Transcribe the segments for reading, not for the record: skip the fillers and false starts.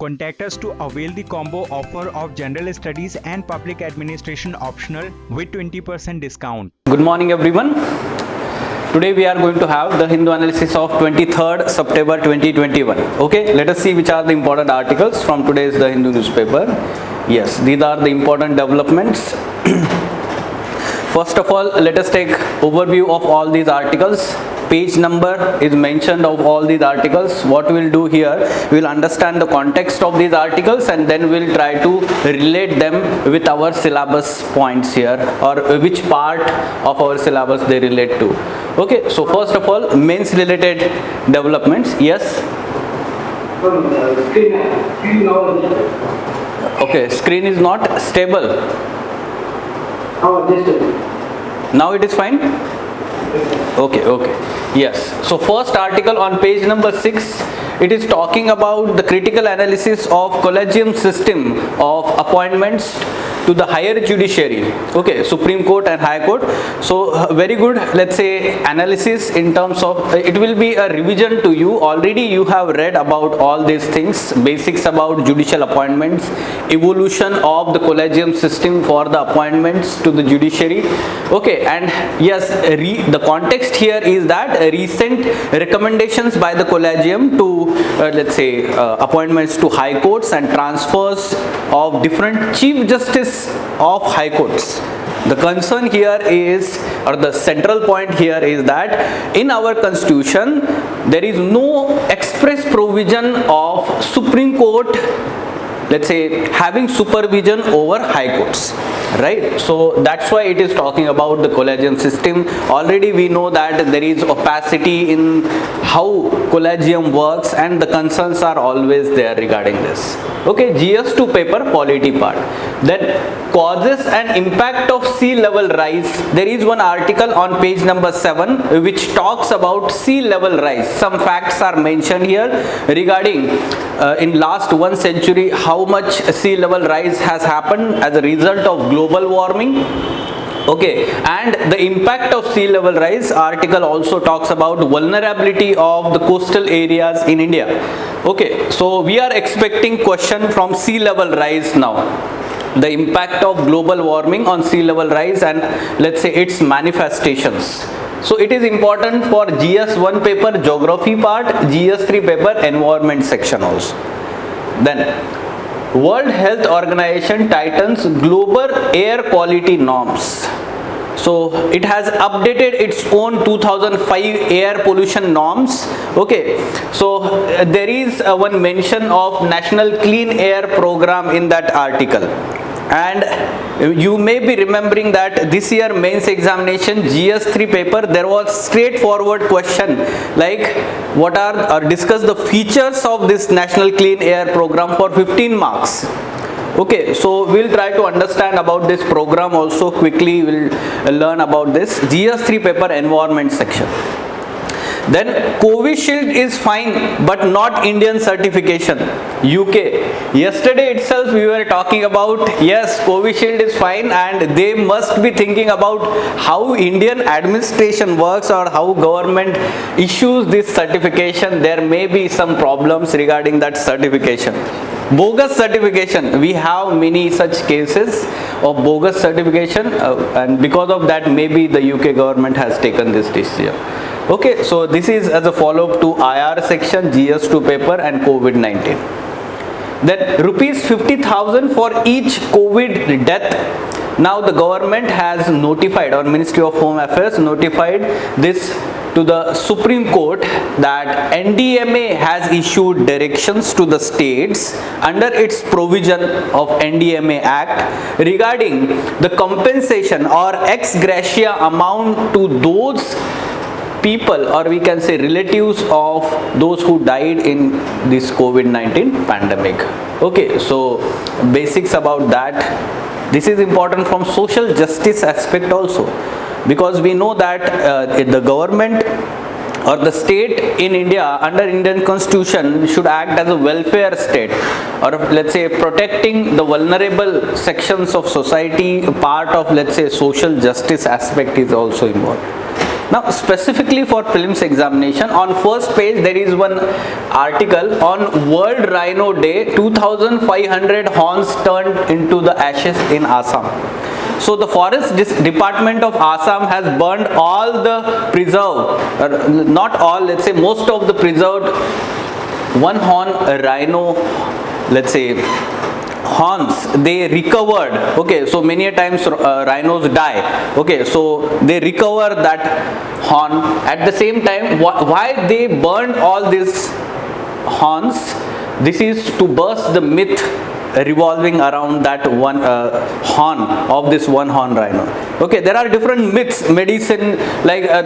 Contact us to avail the combo offer of General Studies and Public Administration optional with 20% discount. Good morning everyone. Today we are going to have the Hindu analysis of 23rd September 2021. Okay, let us see which are the important articles from today's The Hindu newspaper. Yes, these are the important developments. First of all, let us take overview of all these articles. Page number is mentioned of all these articles. What we will do here, we will understand the context of these articles and then we will try to relate them with our syllabus points here, or which part of our syllabus they relate to. Okay, so first of all, mains related developments. Yes? Okay, screen is not stable. Now it is fine? Okay. Yes. So first article on page number 6, it is talking about the critical analysis of collegium system of appointments to the higher judiciary. Okay, Supreme Court and High Court. So very good, let's say, analysis in terms of, it will be a revision to you. Already you have read about all these things, basics about judicial appointments, evolution of the collegium system for the appointments to the judiciary. Okay, and yes, the context here is that recent recommendations by the collegium to let's say appointments to high courts and transfers of different chief justice of high courts. The concern here is, or the central point here is that in our constitution there is no express provision of Supreme Court, let's say, having supervision over high courts, right? So that's why it is talking about the collegium system. Already we know that there is opacity in how collegium works and the concerns are always there regarding this. Okay, GS2 paper, polity part. Then causes and impact of sea level rise. There is one article on page number 7 which talks about sea level rise. Some facts are mentioned here regarding in last 1 century how much sea level rise has happened as a result of global warming. Okay, and the impact of sea level rise article also talks about vulnerability of the coastal areas in India. Okay, so we are expecting question from sea level rise now. The impact of global warming on sea level rise and let's say its manifestations. So it is important for GS1 paper geography part, GS3 paper environment section also. Then World Health Organization tightens global air quality norms. So it has updated its own 2005 air pollution norms. Okay, so there is one mention of National Clean Air Program in that article. And you may be remembering that this year mains examination GS3 paper, there was straightforward question like what are or discuss the features of this National Clean Air Program for 15 marks. Okay, so we'll try to understand about this program also quickly. We'll learn about this GS3 paper environment section. Then Covishield is fine but not Indian certification. UK. Yesterday itself we were talking about, yes, Covishield is fine and they must be thinking about how Indian administration works or how government issues this certification. There may be some problems regarding that certification. Bogus certification, we have many such cases of bogus certification and because of that maybe the UK government has taken this decision. Okay, so this is as a follow-up to IR section, GS2 paper and COVID-19. Then rupees 50,000 for each COVID death. Now the government has notified, or Ministry of Home Affairs notified this to the Supreme Court that NDMA has issued directions to the states under its provision of NDMA Act regarding the compensation or ex gratia amount to those people, or we can say relatives of those who died in this COVID-19 pandemic. Okay, so basics about that. This is important from social justice aspect also, because we know that the government or the state in India under Indian Constitution should act as a welfare state, or let's say protecting the vulnerable sections of society. Part of, let's say, social justice aspect is also involved. Now specifically for prelims examination, on first page there is one article on World Rhino Day, 2500 horns turned into the ashes in Assam. So the forest department of Assam has burned all the preserved, not all, let's say most of the preserved one horn rhino, let's say horns they recovered. Okay, so many a times rhinos die. Okay, so they recover that horn. At the same time, why they burned all these horns? This is to burst the myth revolving around that one horn of this one horn rhino. Okay, there are different myths, medicine, like the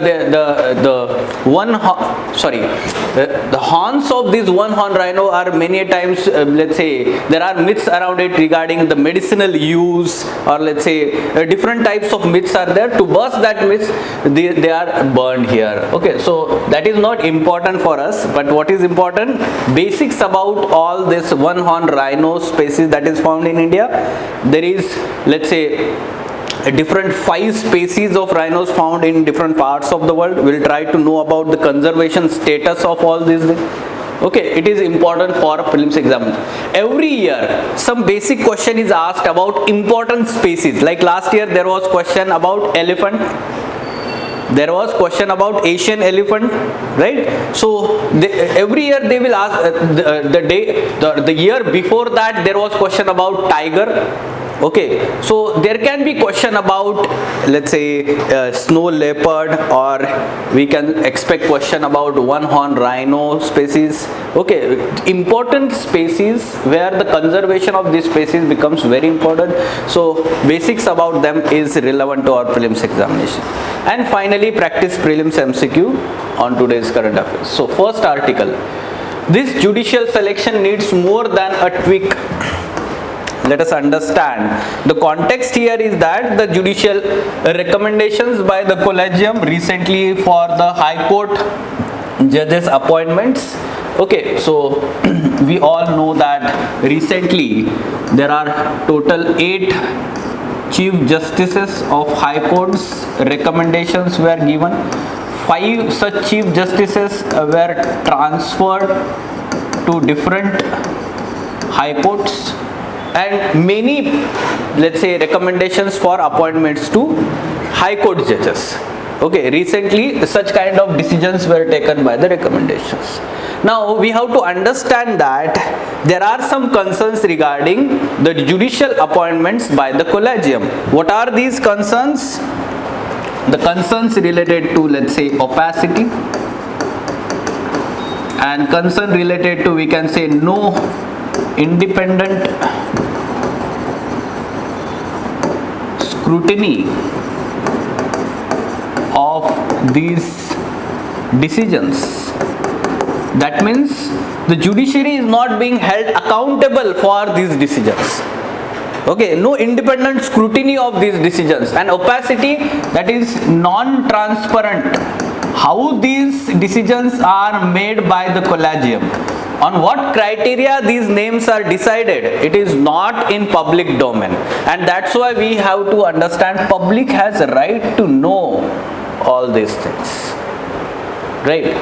horns of this one horn rhino are many a times, let's say there are myths around it regarding the medicinal use, or let's say different types of myths are there. To burst that myth, they are burned here. Okay, so that is not important for us, but what is important, basics about all this one horn rhino species that is found in India. There is, let's say, different 5 species of rhinos found in different parts of the world. We'll try to know about the conservation status of all these things. Okay, it is important for a prelims exam. Every year some basic question is asked about important species. Like last year there was question about elephant, there was question about Asian elephant, right? So every year they will ask, the year before that there was question about tiger. Okay, so there can be question about, let's say, snow leopard, or we can expect question about one horn rhino species. Okay, important species where the conservation of this species becomes very important. So basics about them is relevant to our prelims examination. And finally, practice prelims MCQ on today's current affairs. So first article, this judicial selection needs more than a tweak. Let us understand. The context here is that the judicial recommendations by the collegium recently for the High Court judges appointments. Okay, so we all know that recently there are total 8 Chief Justices of High Courts recommendations were given. 5 such Chief Justices were transferred to different High Courts, and many, let's say, recommendations for appointments to High Court judges. Okay, recently such kind of decisions were taken by the recommendations. Now we have to understand that there are some concerns regarding the judicial appointments by the collegium. What are these concerns? The concerns related to, let's say, opacity, and concern related to, we can say, no independent scrutiny of these decisions. That means the judiciary is not being held accountable for these decisions. Okay, no independent scrutiny of these decisions, and opacity, that is non-transparent. How these decisions are made by the collegium, on what criteria these names are decided, it is not in public domain, and that's why we have to understand public has a right to know all these things, right?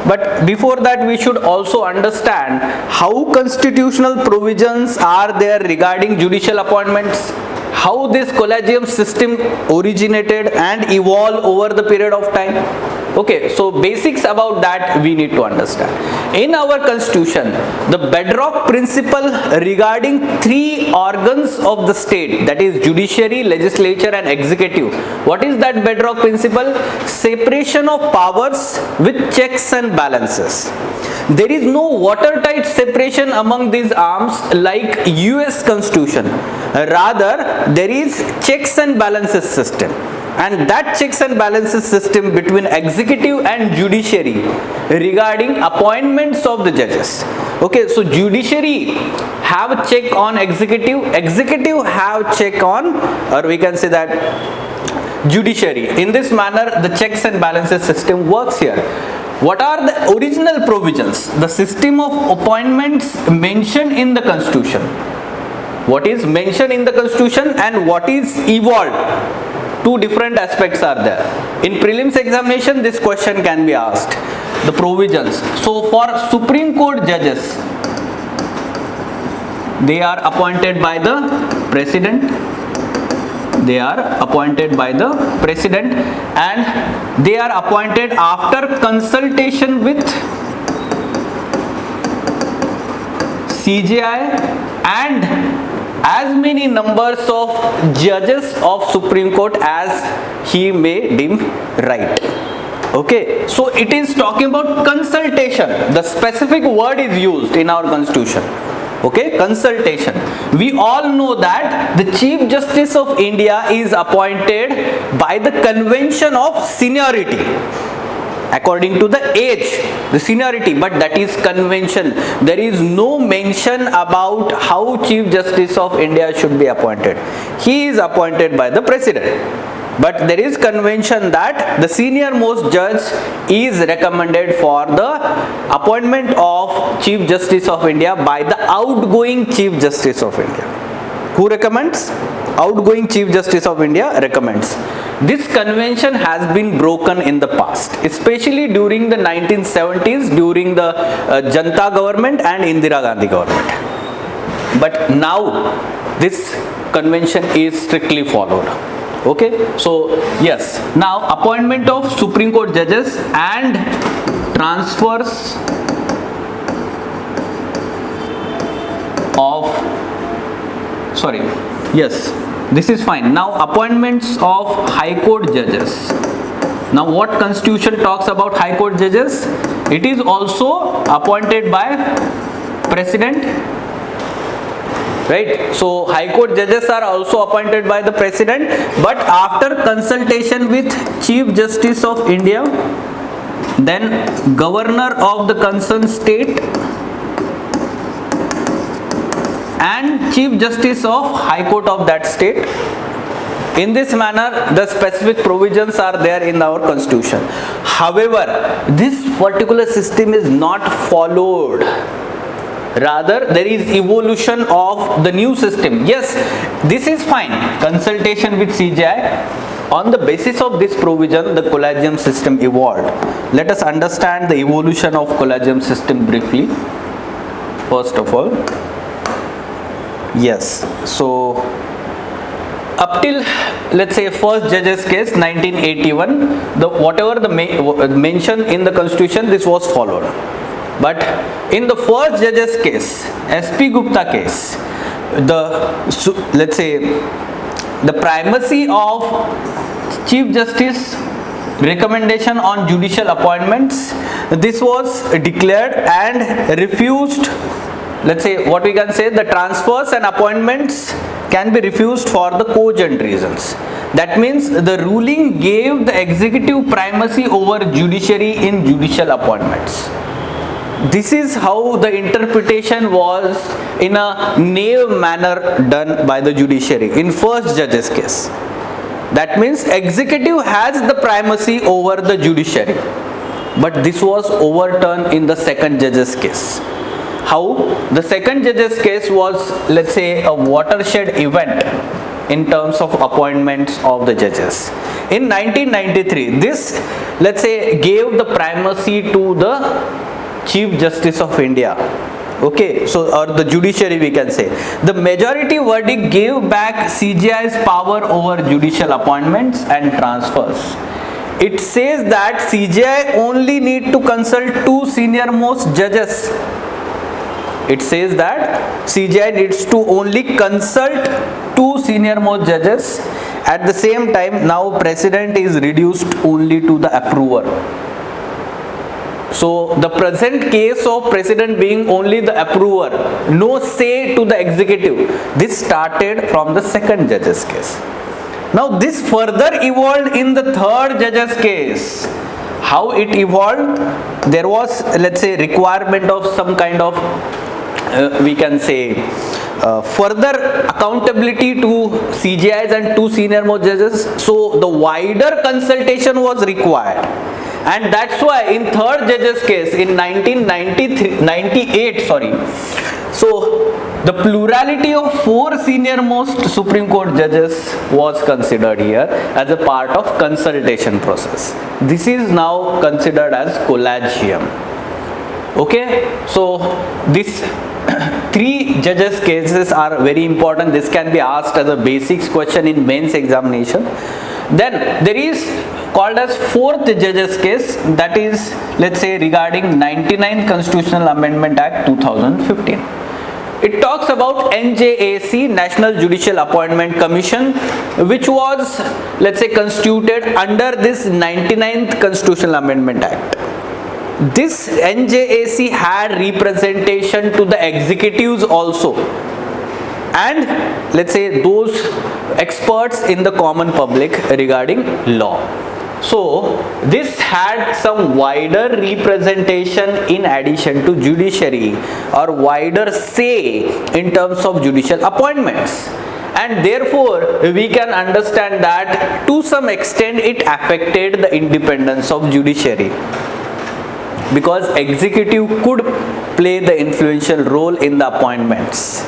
But before that, we should also understand how constitutional provisions are there regarding judicial appointments, how this collegium system originated and evolved over the period of time. Okay, so basics about that we need to understand. In our constitution, the bedrock principle regarding 3 organs of the state, that is judiciary, legislature and executive. What is that bedrock principle? Separation of powers with checks and balances. There is no watertight separation among these arms like US constitution. Rather, there is checks and balances system. And that checks and balances system between executive and judiciary regarding appointments of the judges. Okay, so judiciary have a check on executive, executive have check on, or we can say that judiciary. In this manner, the checks and balances system works here. What are the original provisions? The system of appointments mentioned in the constitution. What is mentioned in the constitution and what is evolved? two different aspects are there. In prelims examination, this question can be asked. The provisions. So for Supreme Court judges, they are appointed by the President. They are appointed by the President, and they are appointed after consultation with CJI and as many numbers of judges of Supreme Court as he may deem right. Okay, so it is talking about consultation. The specific word is used in our constitution. Okay, consultation. We all know that the Chief Justice of India is appointed by the convention of seniority according to the age, the seniority, but that is convention. There is no mention about how Chief Justice of India should be appointed. He is appointed by the President, but there is convention that the senior most judge is recommended for the appointment of Chief Justice of India by the outgoing Chief Justice of India. Who recommends? Outgoing Chief Justice of India recommends. This convention has been broken in the past, especially during the 1970s, during the Janata government and Indira Gandhi government. But now this convention is strictly followed. Okay, so yes, now appointment of Supreme Court judges and transfers of, sorry, yes, this is fine. Now appointments of High Court judges. Now what constitution talks about High Court judges? It is also appointed by President, right? So High Court judges are also appointed by the President, but after consultation with Chief Justice of India, then Governor of the concerned state and Chief Justice of High Court of that state. In this manner, the specific provisions are there in our constitution. However, this particular system is not followed. Rather, there is evolution of the new system. Yes, this is fine. Consultation with CJI. On the basis of this provision, the collegium system evolved. Let us understand the evolution of collegium system briefly. First of all, yes. So, up till, let's say, first judge's case 1981, the whatever the mention in the constitution, this was followed. But in the first judge's case, SP Gupta case, let's say the primacy of Chief Justice recommendation on judicial appointments, this was declared and refused. Let's say what we can say, the transfers and appointments can be refused for the cogent reasons. That means the ruling gave the executive primacy over judiciary in judicial appointments. This is how the interpretation was in a naive manner done by the judiciary in first judge's case. That means executive has the primacy over the judiciary, but this was overturned in the second judge's case. How? The second judge's case was, let's say, a watershed event in terms of appointments of the judges. In 1993, this, let's say, gave the primacy to the Chief Justice of India. Okay, so, or the judiciary we can say. The majority verdict gave back CJI's power over judicial appointments and transfers. It says that CJI only need to consult two senior most judges. It says that CJI needs to only consult two senior most judges. At the same time, now President is reduced only to the approver. So the present case of President being only the approver, no say to the executive, this started from the second judge's case. Now this further evolved in the third judge's case. How it evolved? There was, let's say, requirement of some kind of we can say further accountability to CJIs and two senior most judges. So the wider consultation was required. And that's why in third judge's case in 1998, so the plurality of 4 senior most Supreme Court judges was considered here as a part of consultation process. This is now considered as collegium. Okay, so this 3 judges cases are very important. This can be asked as a basics question in mains examination. Then there is called as 4th judges case, that is, let's say, regarding 99th Constitutional Amendment Act 2015. It talks about NJAC, National Judicial Appointment Commission, which was, let's say, constituted under this 99th Constitutional Amendment Act. This NJAC had representation to the executives also, and let's say those experts in the common public regarding law. So this had some wider representation in addition to judiciary, or wider say in terms of judicial appointments, and therefore we can understand that to some extent it affected the independence of judiciary, because executive could play the influential role in the appointments.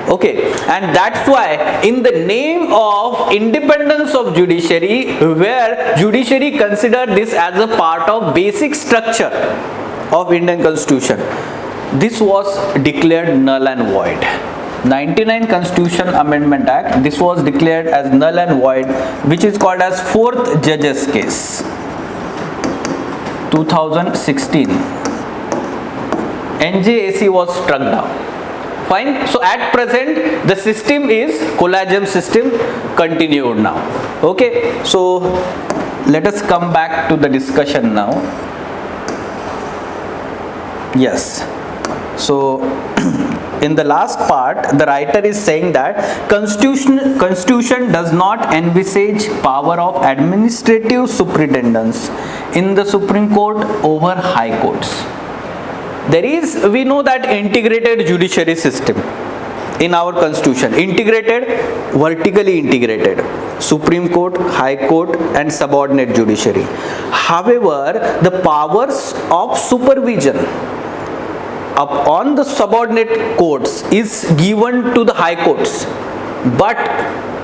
Okay, and that's why in the name of independence of judiciary, where judiciary considered this as a part of basic structure of Indian Constitution, this was declared null and void. 99 Constitution Amendment Act, this was declared as null and void, which is called as 4th judges case, 2016. NJAC was struck down. Fine. So at present the system is collegium system, continued now. Okay. So let us come back to the discussion now. Yes. So in the last part, the writer is saying that Constitution does not envisage power of administrative superintendence in the Supreme Court over high courts. There is, we know that integrated judiciary system in our Constitution, integrated, vertically integrated, Supreme Court, High Court and subordinate judiciary. However, the powers of supervision upon the subordinate courts is given to the high courts, but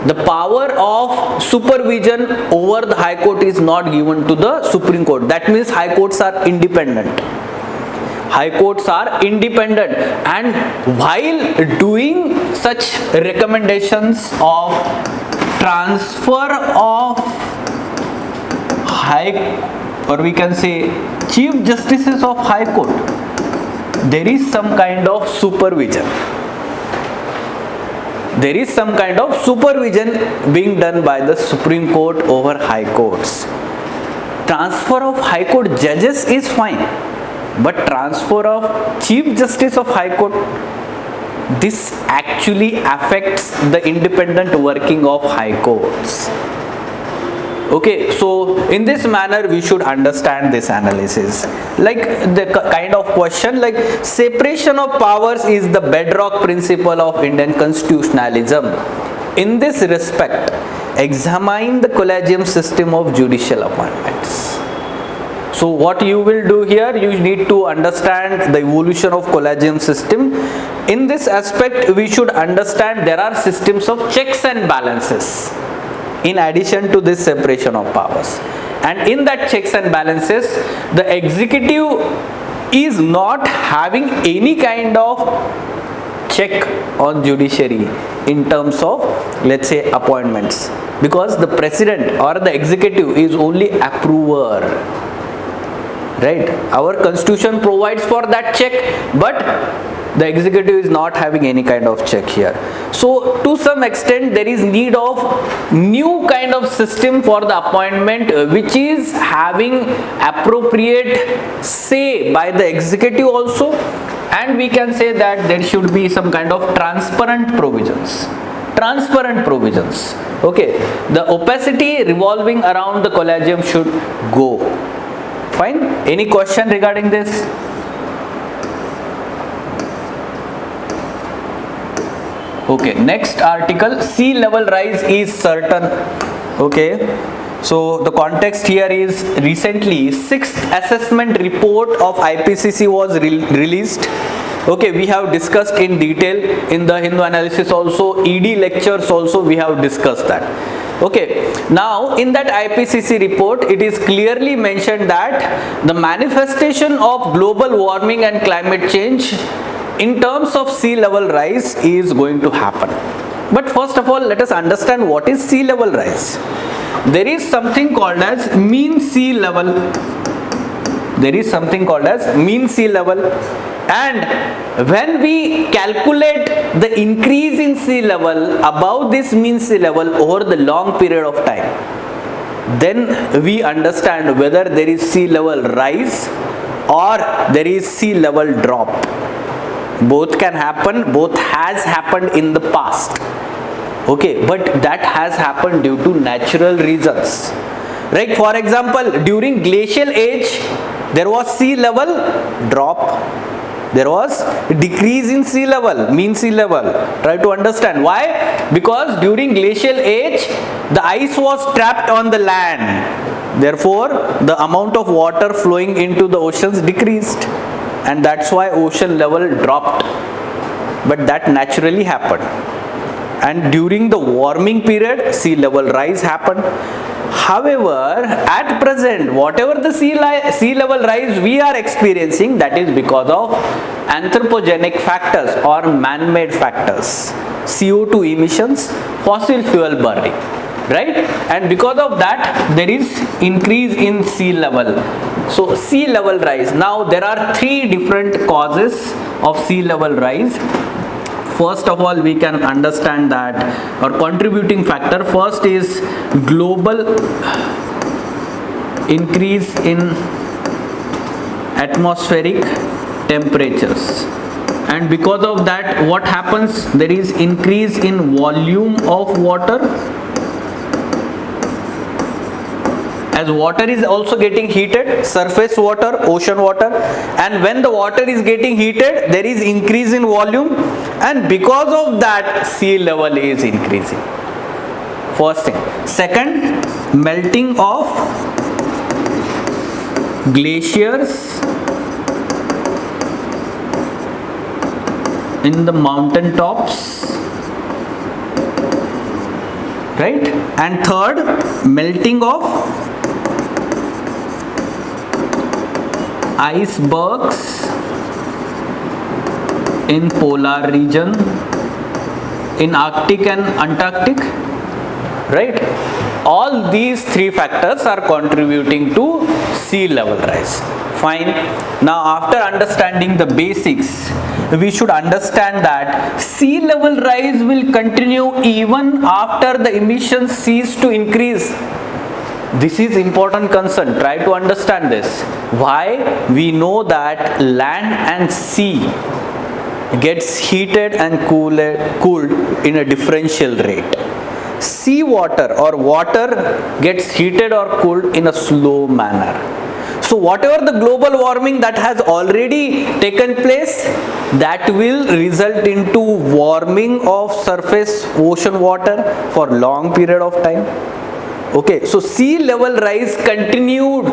the power of supervision over the high court is not given to the Supreme Court. That means high courts are independent. High courts are independent, and while doing such recommendations of transfer of high, or we can say chief justices of high court, there is some kind of supervision. There is some kind of supervision being done by the Supreme Court over high courts. Transfer of high court judges is fine, but transfer of Chief Justice of High Court, this actually affects the independent working of high courts. Okay, so in this manner we should understand this analysis. Like the kind of question like separation of powers is the bedrock principle of Indian constitutionalism. In this respect, examine the collegium system of judicial appointments. So what you will do here, you need to understand the evolution of collegium system. In this aspect, we should understand there are systems of checks and balances in addition to this separation of powers. And in that checks and balances, the executive is not having any kind of check on judiciary in terms of, let's say, appointments, because the president or the executive is only approver. Right, our constitution provides for that check, but the executive is not having any kind of check here. So to some extent there is need of new kind of system for the appointment, which is having appropriate say by the executive also, and we can say that there should be some kind of transparent provisions. Okay, the opacity revolving around the collegium should go. Fine. Any question regarding this? Okay, next article, sea level rise is certain. Okay, so the context here is recently 6th assessment report of IPCC was released, Okay, we have discussed in detail in the Hindu analysis also, ED lectures also we have discussed that. Okay, now in that IPCC report it is clearly mentioned that the manifestation of global warming and climate change in terms of sea level rise is going to happen. But first of all, let us understand what is sea level rise. There is something called as mean sea level. There is something called as mean sea level, and when we calculate the increase in sea level above this mean sea level over the long period of time, then we understand whether there is sea level rise or there is sea level drop. Both can happen, both has happened in the past. Okay, but that has happened due to natural reasons. Right? For example, during glacial age, there was sea level drop. There was decrease in sea level, mean sea level. Try to understand why? Because during glacial age, the ice was trapped on the land. Therefore, the amount of water flowing into the oceans decreased, and that's why ocean level dropped. But that naturally happened. And during the warming period, sea level rise happened. However, at present, whatever the sea level rise we are experiencing, that is because of anthropogenic factors or man-made factors, CO2 emissions, fossil fuel burning, right? And because of that, there is increase in sea level. So, sea level rise. Now, there are three different causes of sea level rise. First of all, we can understand that our contributing factor first is global increase in atmospheric temperatures, and because of that, what happens? There is increase in volume of water, as water is also getting heated, surface water, ocean water, and when the water is getting heated, there is increase in volume, and because of that, sea level is increasing. First thing. Second, melting of glaciers in the mountain tops, right? And third, melting of icebergs in polar region, in Arctic and Antarctic, right? All these three factors are contributing to sea level rise. Fine. Now, after understanding the basics, we should understand that sea level rise will continue even after the emissions cease to increase. This is important concern. Try to understand this. Why? We know that land and sea gets heated and cooled in a differential rate. Sea water or water gets heated or cooled in a slow manner. So whatever the global warming that has already taken place, that will result into warming of surface ocean water for long period of time. Okay, so sea level rise continued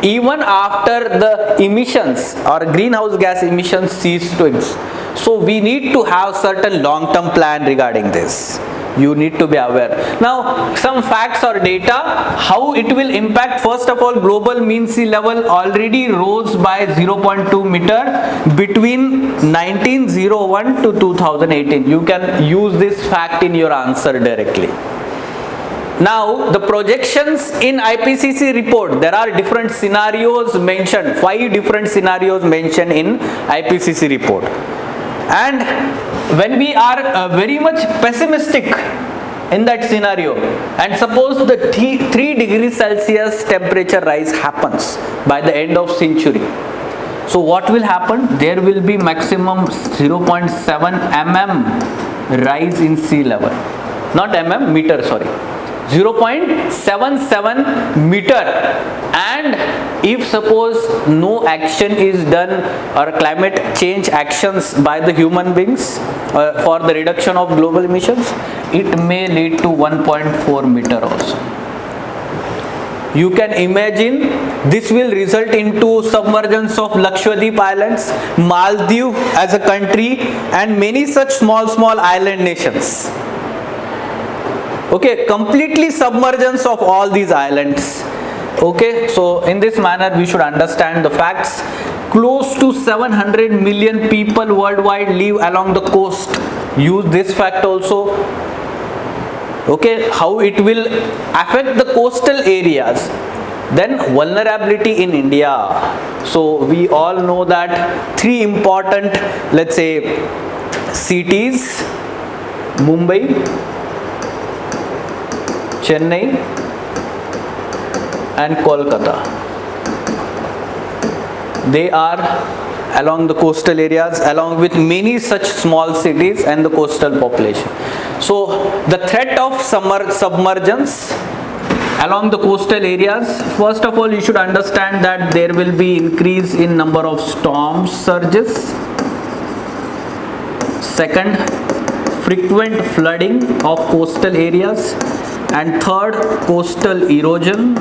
even after the emissions or greenhouse gas emissions ceased to exist. So we need to have certain long-term plan regarding this. You need to be aware. Now, some facts or data, how it will impact. First of all, global mean sea level already rose by 0.2 meter between 1901 to 2018. You can use this fact in your answer directly. Now, the projections in IPCC report, there are different scenarios mentioned, 5 different scenarios mentioned in IPCC report. And when we are very much pessimistic in that scenario, and suppose the 3 degrees Celsius temperature rise happens by the end of century, so what will happen? There will be maximum 0.7 mm rise in sea level, not mm, meter, sorry. 0.77 meter, and if suppose no action is done or climate change actions by the human beings for the reduction of global emissions, it may lead to 1.4 meter also. you can imagine this will result into submergence of Lakshadweep Islands, Maldives as a country, and many such small island nations. Okay, completely submergence of all these islands. Okay, so in this manner we should understand the facts. Close to 700 million people worldwide live along the coast. Use this fact also. Okay, how it will affect the coastal areas. Then vulnerability in India. So we all know that three important, let's say, cities: Mumbai, Chennai and Kolkata. They are along the coastal areas, along with many such small cities and the coastal population. So the threat of submergence along the coastal areas, first of all you should understand that there will be increase in number of storm surges. Second, frequent flooding of coastal areas. And third, coastal erosion.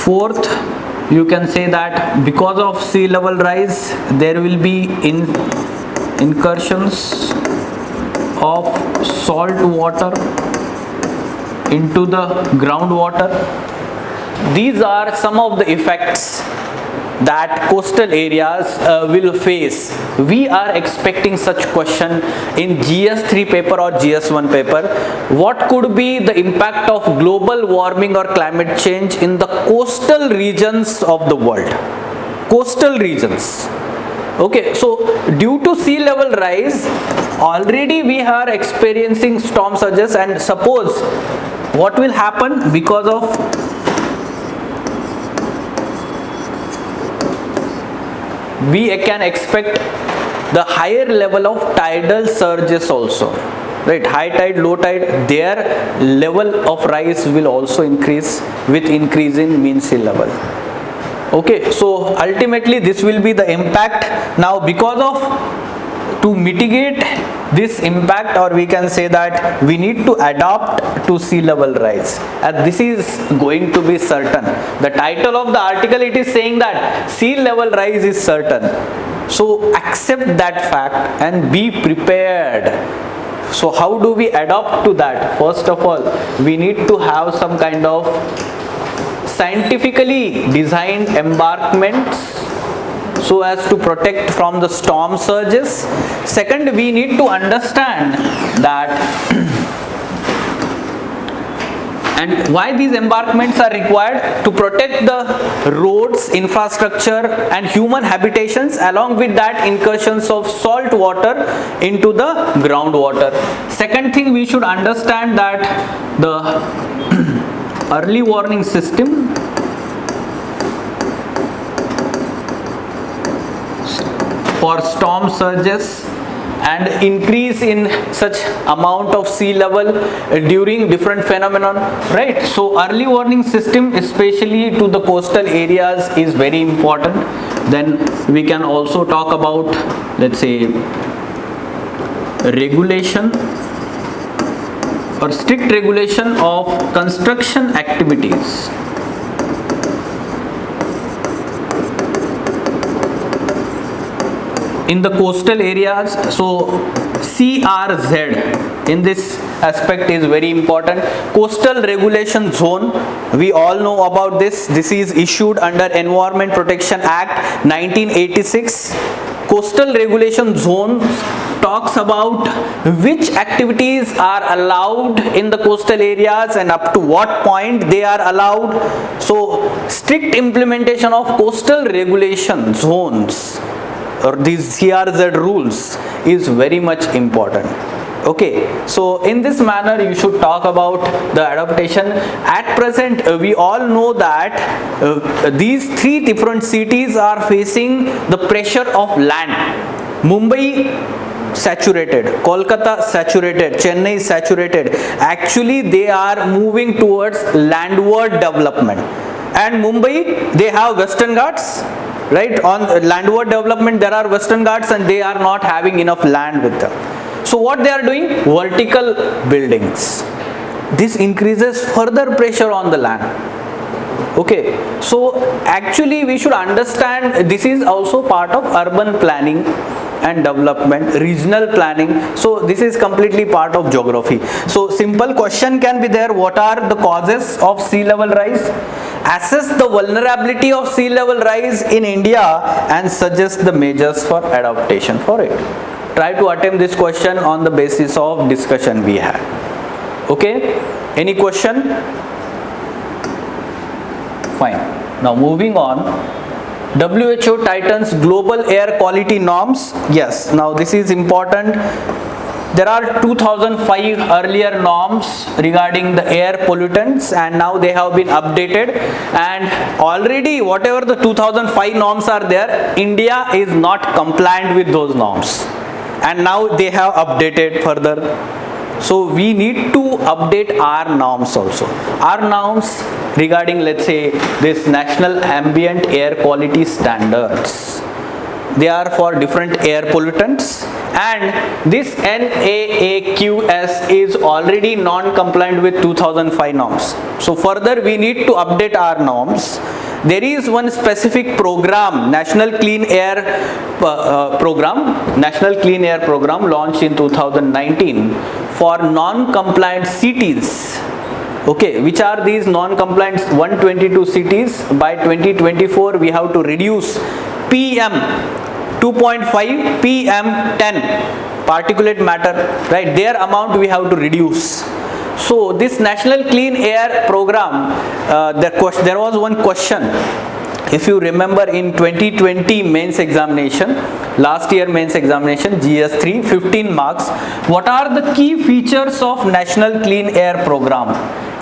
Fourth, you can say that because of sea level rise, there will be incursions of salt water into the groundwater. These are some of the effects that coastal areas will face. We are expecting such question in GS3 paper or GS1 paper. What could be the impact of global warming or climate change in the coastal regions of the world? Coastal regions. Okay, so due to sea level rise, already we are experiencing storm surges, and suppose what will happen because of we can expect the higher level of tidal surges also, right? High tide, low tide, their level of rise will also increase with increase in mean sea level. Okay, so ultimately this will be the impact. Now because of, to mitigate this impact, or we can say that we need to adapt to sea level rise, and this is going to be certain. The title of the article, it is saying that sea level rise is certain. So accept that fact and be prepared. So how do we adapt to that? First of all, we need to have some kind of scientifically designed embarkments so as to protect from the storm surges. Second, we need to understand that and why these embarkments are required: to protect the roads, infrastructure and human habitations, along with that incursions of salt water into the groundwater. Second thing, we should understand that the early warning system for storm surges and increase in such amount of sea level during different phenomenon, right? So early warning system, especially to the coastal areas, is very important. Then we can also talk about, let's say, regulation or strict regulation of construction activities. In the coastal areas, so CRZ in this aspect is very important. Coastal Regulation Zone, we all know about this. This is issued under Environment Protection Act 1986. Coastal Regulation Zone talks about which activities are allowed in the coastal areas and up to what point they are allowed. So strict implementation of coastal regulation zones or these CRZ rules is very much important. Okay, so in this manner you should talk about the adaptation. At present, we all know that these three different cities are facing the pressure of land. Mumbai saturated, Kolkata saturated, Chennai saturated. Actually, they are moving towards landward development. And Mumbai, they have Western Ghats. Right, on landward development there are Western Ghats and they are not having enough land with them. So what they are doing? Vertical buildings. this increases further pressure on the land. Okay, so actually we should understand this is also part of urban planning and development, regional planning. So this is completely part of geography. So simple question can be there: what are the causes of sea level rise? Assess the vulnerability of sea level rise in India and suggest the measures for adaptation for it. Try to attempt this question on the basis of discussion we had. Okay, any question? Fine. Now moving on, WHO tightens global air quality norms. Yes, now this is important. There are 2005 earlier norms regarding the air pollutants, and now they have been updated, and already whatever the 2005 norms are there, India is not compliant with those norms, and now they have updated further. So we need to update our norms also. Our norms regarding, let's say, this national ambient air quality standards. They are for different air pollutants, and this NAAQS is already non-compliant with 2005 norms. So further we need to update our norms. There is one specific program, National Clean Air Program launched in 2019 for non-compliant cities. Okay, which are these non-compliant 122 cities? By 2024 we have to reduce PM 2.5, PM 10 particulate matter, right? Their amount we have to reduce. So this National Clean Air Program, there was one question. If you remember in 2020 mains examination, last year mains examination, GS3, 15 marks, what are the key features of National Clean Air Program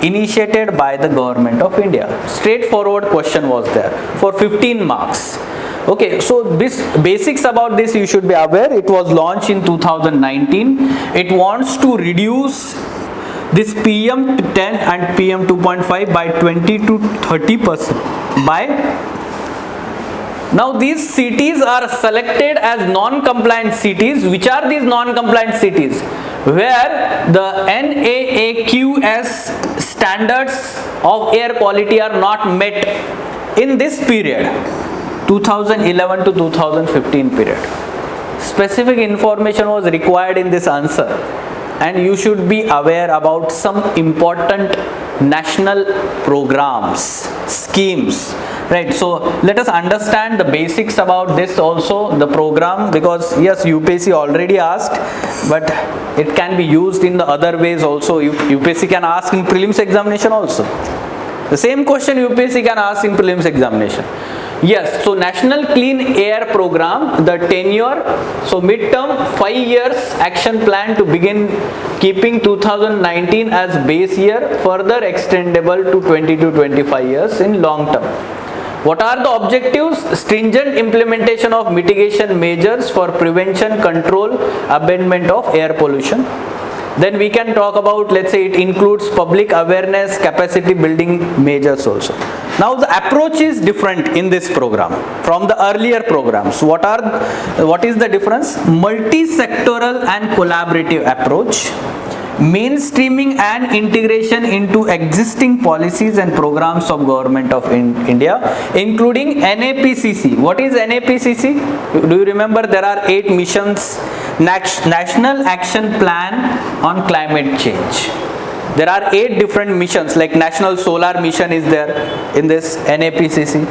initiated by the government of India? Straightforward question was there for 15 marks. Okay, so this basics about this you should be aware. It was launched in 2019. It wants to reduce this PM 10 and PM 2.5 by 20 to 30%. Now these cities are selected as non-compliant cities. Which are these non-compliant cities? Where the NAAQS standards of air quality are not met in this period, 2011 to 2015 period. Specific information was required in this answer, and you should be aware about some important national programs, schemes, right? So let us understand the basics about this also, the program, because yes, UPSC already asked, but it can be used in the other ways also. UPSC can ask in prelims examination also. The same question UPSC can ask in prelims examination. Yes, so National Clean Air Program, the tenure, so midterm 5 years action plan to begin, keeping 2019 as base year, further extendable to 20 to 25 years in long term. What are the objectives? Stringent implementation of mitigation measures for prevention, control, abatement of air pollution. Then we can talk about, let's say, it includes public awareness, capacity building measures also. Now the approach is different in this program from the earlier programs. What is the difference? Multi-sectoral and collaborative approach, mainstreaming and integration into existing policies and programs of government of India, including NAPCC. What is NAPCC? Do you remember? There are 8 missions. National Action Plan on Climate Change. There are 8 different missions, like National Solar Mission is there in this NAPCC.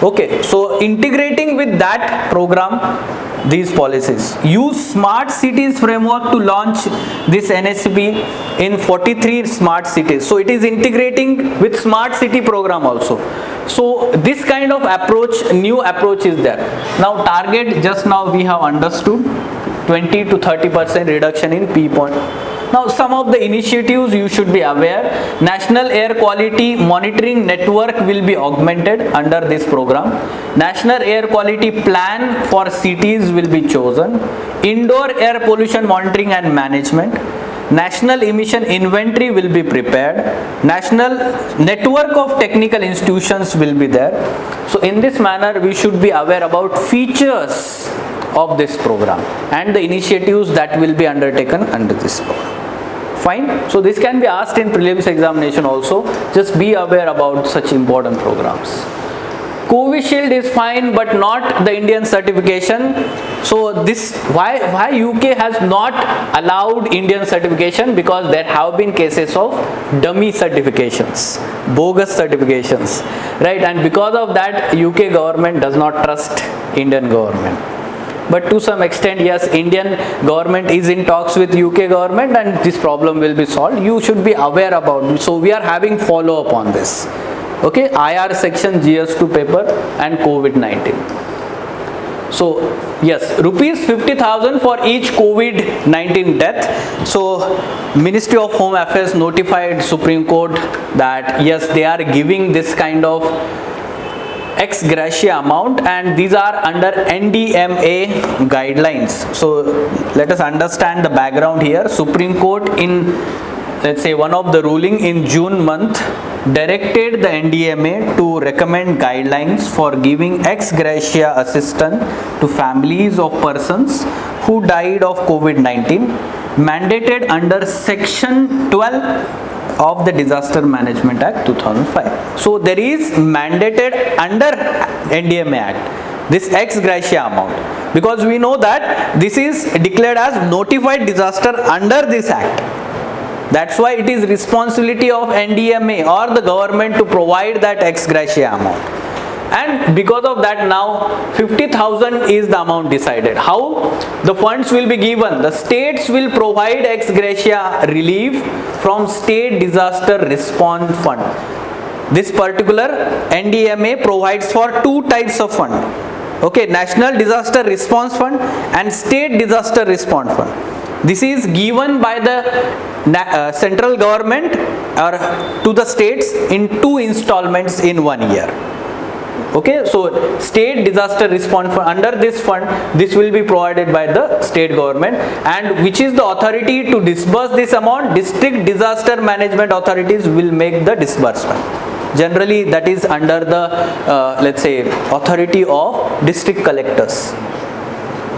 Okay, so integrating with that program these policies. Use Smart Cities framework to launch this NSP in 43 smart cities. So it is integrating with Smart City program also. So this kind of approach, new approach is there. Now target, just now we have understood, 20 to 30% reduction in P point. Now some of the initiatives you should be aware. National Air Quality Monitoring Network will be augmented under this program. National Air Quality Plan for cities will be chosen. Indoor Air Pollution Monitoring and Management. National Emission Inventory will be prepared. National Network of Technical Institutions will be there. So in this manner we should be aware about features of this program and the initiatives that will be undertaken under this program. Fine. So this can be asked in prelims examination also. Just be aware about such important programs. Covishield is fine, but not the Indian certification. So this why UK has not allowed Indian certification, because there have been cases of dummy certifications, bogus certifications, right? And because of that, UK government does not trust Indian government. But to some extent, yes, Indian government is in talks with UK government, and this problem will be solved. You should be aware about it. So we are having follow up on this. Okay, IR section, GS2 paper, and COVID-19. So yes, rupees 50,000 for each COVID-19 death. So Ministry of Home Affairs notified Supreme Court that yes, they are giving this kind of ex gratia amount, and these are under NDMA guidelines. So let us understand the background here. Supreme Court in, let's say, one of the ruling in June month directed the NDMA to recommend guidelines for giving ex gratia assistance to families of persons who died of COVID-19, mandated under section 12 of the Disaster Management Act 2005. So there is mandated under NDMA Act this ex gratia amount, because we know that this is declared as notified disaster under this act. That's why it is responsibility of NDMA or the government to provide that ex gratia amount. And because of that, now 50,000 is the amount decided. How the funds will be given? The states will provide ex gratia relief from State Disaster Response Fund. This particular NDMA provides for two types of fund. Okay, National Disaster Response Fund and State Disaster Response Fund. This is given by the central government or to the states in two installments in 1 year. Okay, so State Disaster Response Fund, under this fund, this will be provided by the state government, and which is the authority to disburse this amount? District Disaster Management Authorities will make the disbursement. Generally, that is under the, let's say, authority of district collectors.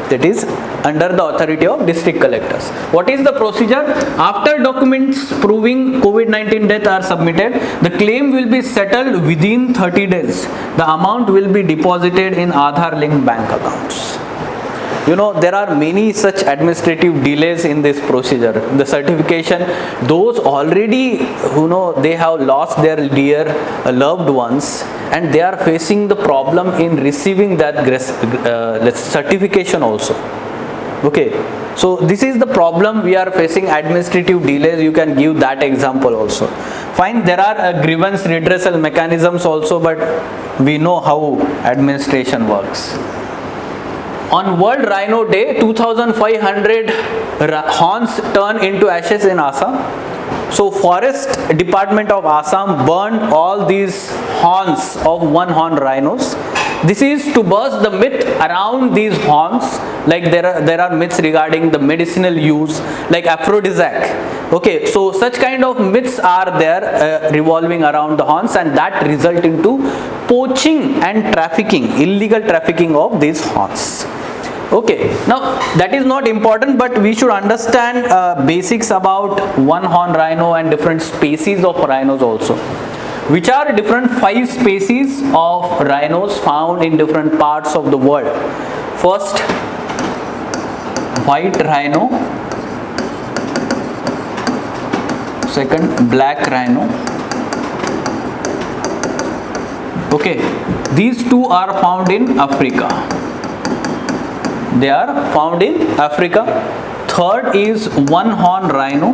That is under the authority of district collectors. What is the procedure? After documents proving COVID-19 death are submitted, the claim will be settled within 30 days. The amount will be deposited in Aadhaar linked bank accounts. You know, there are many such administrative delays in this procedure. The certification, those already, you know, they have lost their dear loved ones, and they are facing the problem in receiving that certification also. Okay, so this is the problem we are facing, administrative delays. You can give that example also. Fine, there are grievance redressal mechanisms also, but we know how administration works. On World Rhino Day, 2,500 horns turn into ashes in Assam. So Forest Department of Assam burned all these horns of one-horn rhinos. This is to burst the myth around these horns. Like there are myths regarding the medicinal use, like aphrodisiac. Okay, so such kind of myths are there revolving around the horns, and that result into poaching and trafficking, illegal trafficking of these horns. Okay, now that is not important, but we should understand basics about one-horn rhino and different species of rhinos also. Which are different 5 species of rhinos found in different parts of the world. First, white rhino. Second, black rhino. Okay, these two are found in Africa. They are found in Africa. Third is one-horn rhino.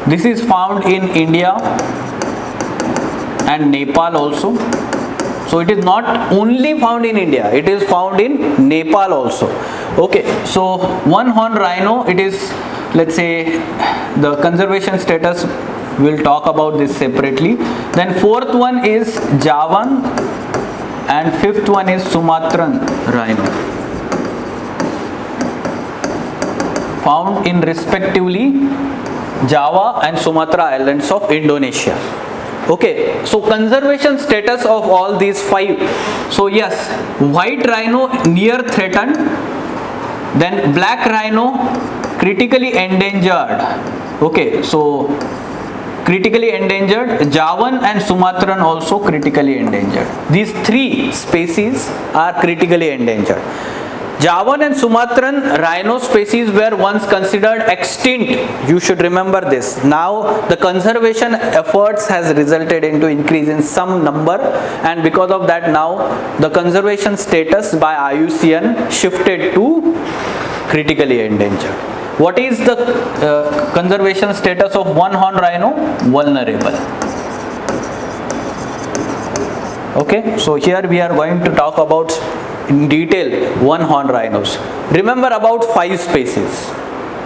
This is found in India and Nepal also. So it is not only found in India, it is found in Nepal also. Okay, so one-horn rhino, it is, let's say, the conservation status, we'll talk about this separately. Then fourth one is Javan, and fifth one is Sumatran rhino, found in respectively Java and Sumatra islands of Indonesia. Okay, so conservation status of all these 5. So yes, white rhino near threatened, then black rhino critically endangered. Okay, so critically endangered, Javan and Sumatran also critically endangered. These three species are critically endangered. Javan and Sumatran rhino species were once considered extinct. You should remember this. Now the conservation efforts has resulted into increase in some number, and because of that now the conservation status by IUCN shifted to critically endangered. What is the conservation status of one-horn rhino? Vulnerable. Okay, so here we are going to talk about in detail one-horn rhinos. Remember about 5 species.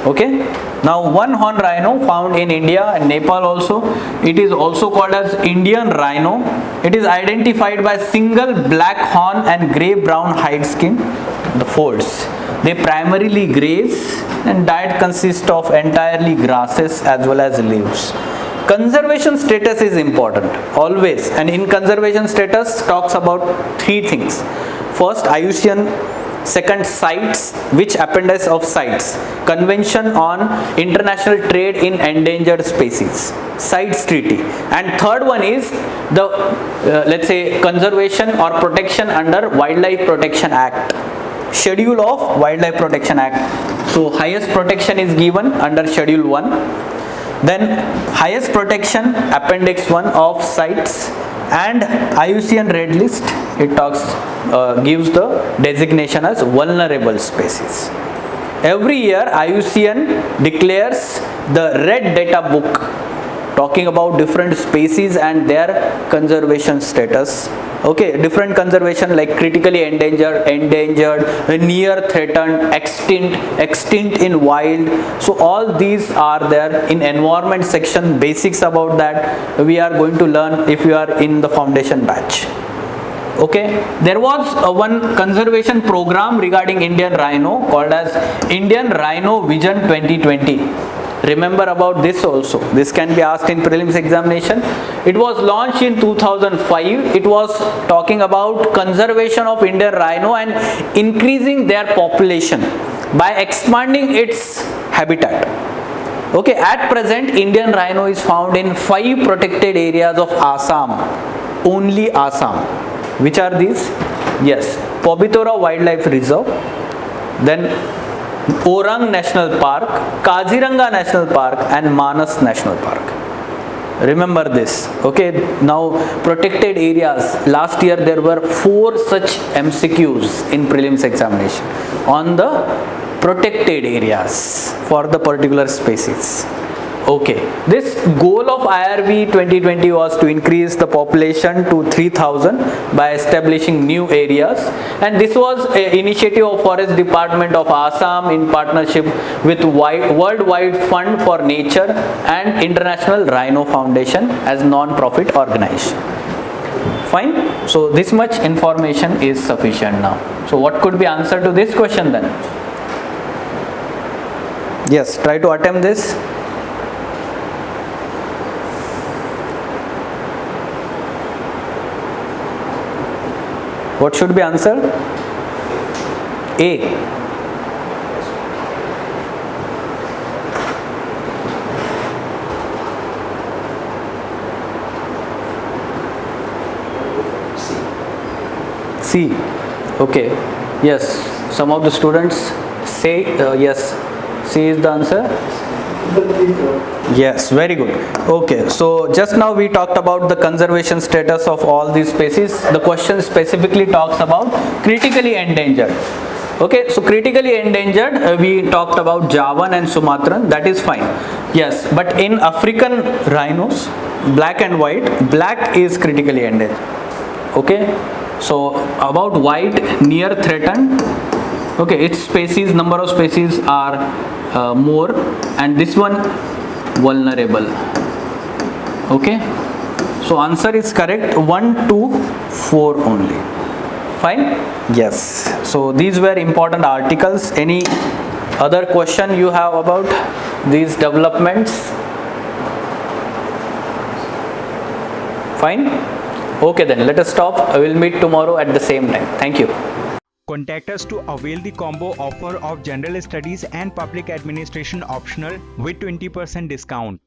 Okay, now one-horn rhino found in India and Nepal also. It is also called as Indian rhino. It is identified by single black horn and grey-brown hide skin, the folds. They primarily graze, and diet consists of entirely grasses as well as leaves. Conservation status is important always, and in conservation status talks about 3 things. First, IUCN. Second, CITES, which appendix of CITES? Convention on International Trade in Endangered Species, CITES treaty. And third one is the let's say conservation or protection under Wildlife Protection Act, Schedule of Wildlife Protection Act. So highest protection is given under Schedule 1. Then highest protection, Appendix 1 of CITES, and IUCN Red List, it talks gives the designation as vulnerable species. Every year IUCN declares the Red Data Book talking about different species and their conservation status. Okay, different conservation like critically endangered, endangered, near threatened, extinct in wild. So all these are there in environment section. Basics about that we are going to learn if you are in the foundation batch. Okay, there was one conservation program regarding Indian rhino called as Indian Rhino Vision 2020. Remember about this also. This can be asked in prelims examination. It was launched in 2005. It was talking about conservation of Indian rhino and increasing their population by expanding its habitat. Okay, at present Indian rhino is found in 5 protected areas of Assam. Only Assam. Which are these? Yes, Pobitora Wildlife Reserve, then Orang National Park, Kaziranga National Park, and Manas National Park. Remember this. Okay, now protected areas. Last year there were 4 such MCQs in prelims examination on the protected areas for the particular species. Okay, this goal of IRV 2020 was to increase the population to 3,000 by establishing new areas, and this was an initiative of Forest Department of Assam in partnership with Worldwide Fund for Nature and International Rhino Foundation as non-profit organization. Fine, so this much information is sufficient now. So what could be answer to this question then? Yes, try to attempt this. What should be answer? A. C. Okay. Yes. Some of the students say yes. C is the answer. Yes, very good. Okay, so just now we talked about the conservation status of all these species. The question specifically talks about critically endangered. Okay, so critically endangered, we talked about Javan and Sumatran, that is fine. Yes, but in African rhinos, black and white, black is critically endangered. Okay, so about white, near threatened. Okay, its species, number of species are more, and this one vulnerable. Okay, so answer is correct, 1, 2, 4 only. Fine. Yes, so these were important articles. Any other question you have about these developments? Fine. Okay, then let us stop. I will meet tomorrow at the same time. Thank you. Contact us to avail the combo offer of General Studies and Public Administration optional with 20% discount.